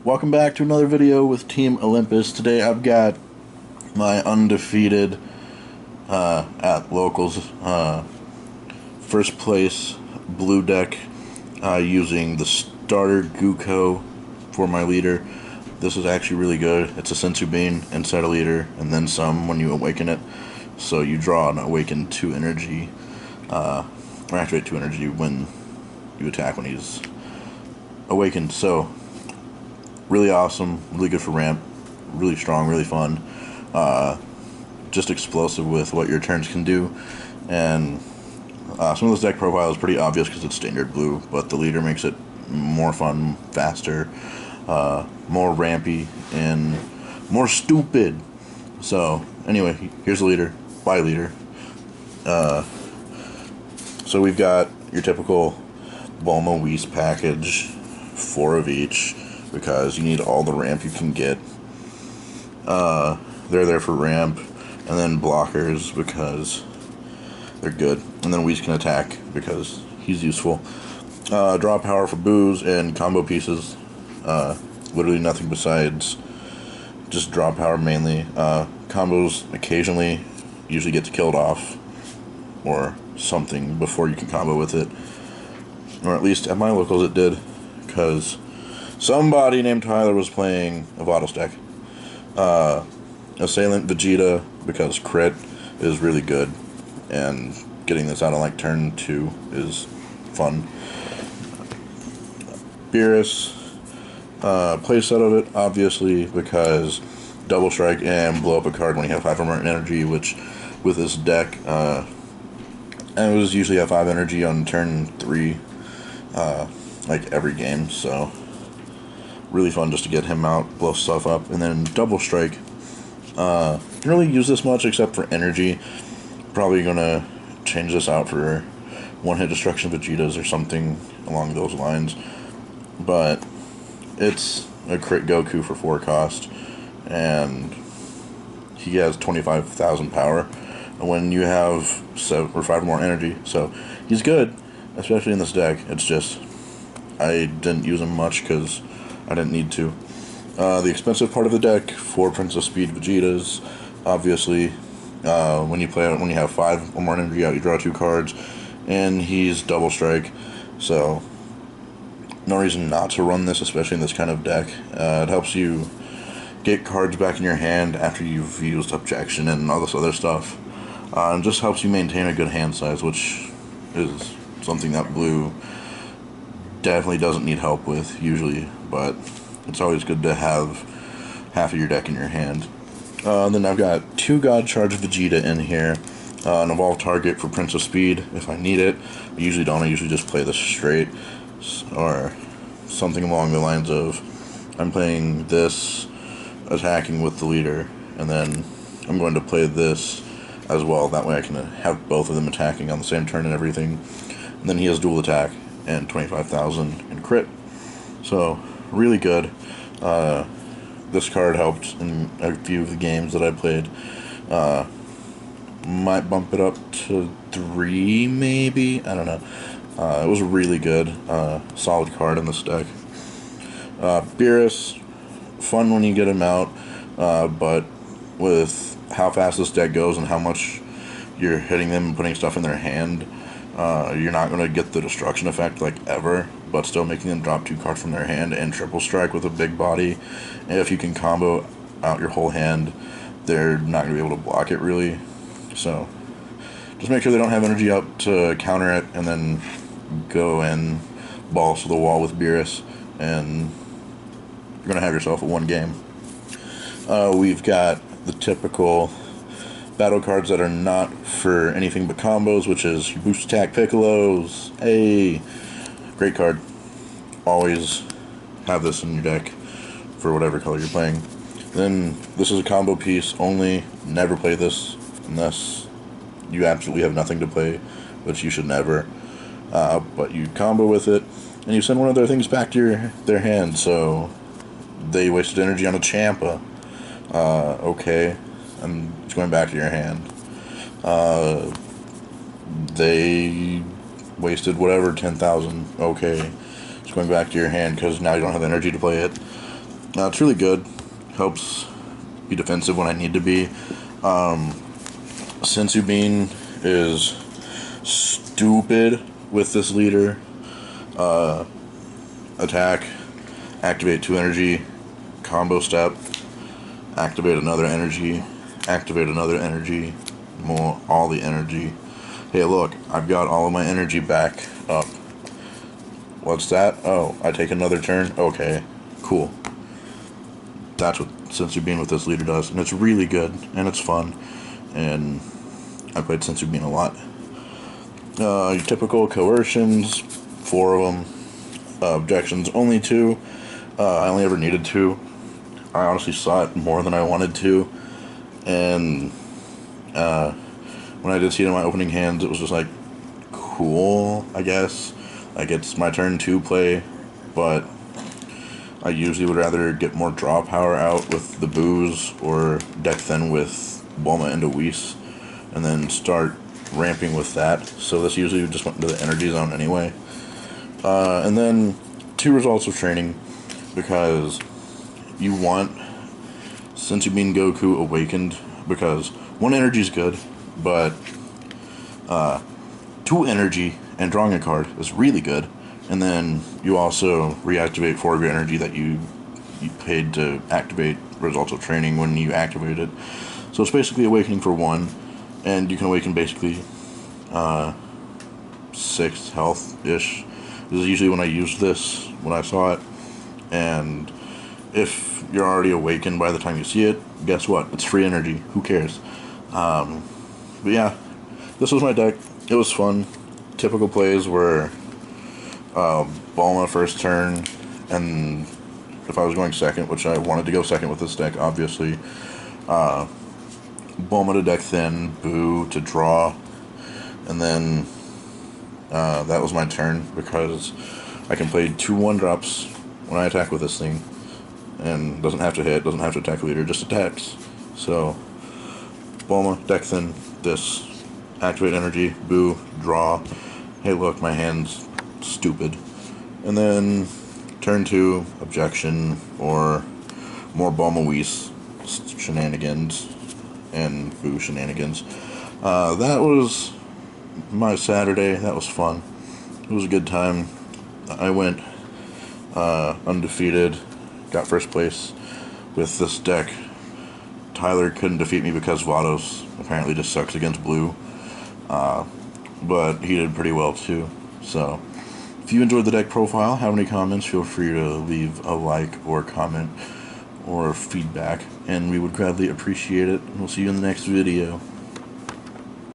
Welcome back to another video with Team Olympus. Today I've got my undefeated at locals first place blue deck using the starter Goku for my leader. This is actually really good. It's a Sensu Bean inside a leader and then some when you awaken it. So you draw and awaken 2 energy, or activate 2 energy when you attack when he's awakened. So really awesome, really good for ramp, really strong, really fun, just explosive with what your turns can do. And some of this deck profile is pretty obvious because it's standard blue, but the leader makes it more fun, faster, more rampy, and more stupid. So anyway, here's the leader, by leader. So we've got your typical Bulma Whis package, 4 of each, because you need all the ramp you can get. They're there for ramp, and then blockers because they're good, and then Whis can attack because he's useful. Draw power for boos and combo pieces. Literally nothing besides just draw power mainly. Combos occasionally usually gets killed off or something before you can combo with it, or at least at my locals it did, because somebody named Tyler was playing a Vados deck. Assailant Vegeta, because crit is really good, and getting this out on like turn 2 is fun. Beerus, playset of it, obviously, because double strike and blow up a card when you have 5 or more energy, which with this deck, and it was usually at 5 energy on turn 3, like every game, so really fun just to get him out, blow stuff up. And then double strike, didn't really use this much except for energy. Probably gonna change this out for one-hit destruction Vegetas or something along those lines, but it's a crit Goku for 4 cost, and he has 25,000 power when you have 7 or 5 more energy, so he's good, especially in this deck. It's just I didn't use him much because I didn't need to. The expensive part of the deck, 4 Princess Speed Vegetas, obviously. When you play it, when you have 5 or more energy out, you draw 2 cards, and he's double strike, so no reason not to run this, especially in this kind of deck. It helps you get cards back in your hand after you've used objection and all this other stuff. And just helps you maintain a good hand size, which is something that blue definitely doesn't need help with usually, but it's always good to have half of your deck in your hand. Then I've got 2 God Charge Vegeta in here, an evolved target for Prince of Speed if I need it. I usually don't. I usually just play this straight, or something along the lines of I'm playing this attacking with the leader, and then I'm going to play this as well. That way I can have both of them attacking on the same turn and everything. And then he has dual attack and 25,000 in crit. So really good. This card helped in a few of the games that I played. Might bump it up to 3 maybe, I don't know. It was really good, solid card in this deck. Beerus, fun when you get him out, but with how fast this deck goes and how much you're hitting them and putting stuff in their hand, you're not going to get the destruction effect like ever, but still making them drop 2 cards from their hand and triple strike with a big body. And if you can combo out your whole hand, they're not going to be able to block it really. So just make sure they don't have energy up to counter it, and then go and balls to the wall with Beerus, and you're going to have yourself a 1 game. We've got the typical battle cards that are not for anything but combos, which is boost attack Piccolos. Hey, great card. Always have this in your deck for whatever color you're playing. Then this is a combo piece only. Never play this unless you absolutely have nothing to play, which you should never. But you combo with it, and you send one of their things back to their hand, so they wasted energy on a Champa. Okay, and it's going back to your hand. They wasted whatever, 10,000. Okay, it's going back to your hand because now you don't have energy to play it. It's really good. Helps be defensive when I need to be. Senzu Bean is stupid with this leader. Attack, activate 2 energy, combo step, activate another energy, more all the energy. Hey look, I've got all of my energy back up. What's that? Oh, I take another turn? Okay, cool. That's what Senzu Bean with this leader does, and it's really good, and it's fun, and I played Senzu Bean a lot. Your typical coercions, 4 of them. Objections, only 2. I only ever needed 2. I honestly saw it more than I wanted to, and when I did see it in my opening hands, it was just like, cool, I guess. Like, it's my turn to play, but I usually would rather get more draw power out with the Boos or deck thin with Bulma and a Whis, and then start ramping with that. So this usually just went into the energy zone anyway. And then 2 results of training, because you want Senzu Bean Goku awakened, because 1 energy is good, but 2 energy and drawing a card is really good, and then you also reactivate 4 of your energy that you paid to activate results of training when you activate it. So it's basically awakening for 1, and you can awaken basically 6 health-ish. This is usually when I used this, when I saw it, and if you're already awakened by the time you see it, guess what? It's free energy. Who cares? But yeah, this was my deck. It was fun. Typical plays were Bulma first turn, and if I was going second, which I wanted to go second with this deck, obviously, Bulma to deck thin, Boo to draw, and then that was my turn, because I can play 2 1-drops when I attack with this thing, and doesn't have to hit, doesn't have to attack leader, just attacks. So Bulma, deck thin, this, activate energy, Boo, draw. Hey look, my hand's stupid. And then turn 2, objection, or more Bulma Whis shenanigans and Boo shenanigans. That was my Saturday. That was fun. It was a good time. I went undefeated, got first place with this deck. Tyler couldn't defeat me because Vados apparently just sucks against blue, but he did pretty well too. So if you enjoyed the deck profile, have any comments, feel free to leave a like or comment or feedback, and we would gladly appreciate it. We'll see you in the next video.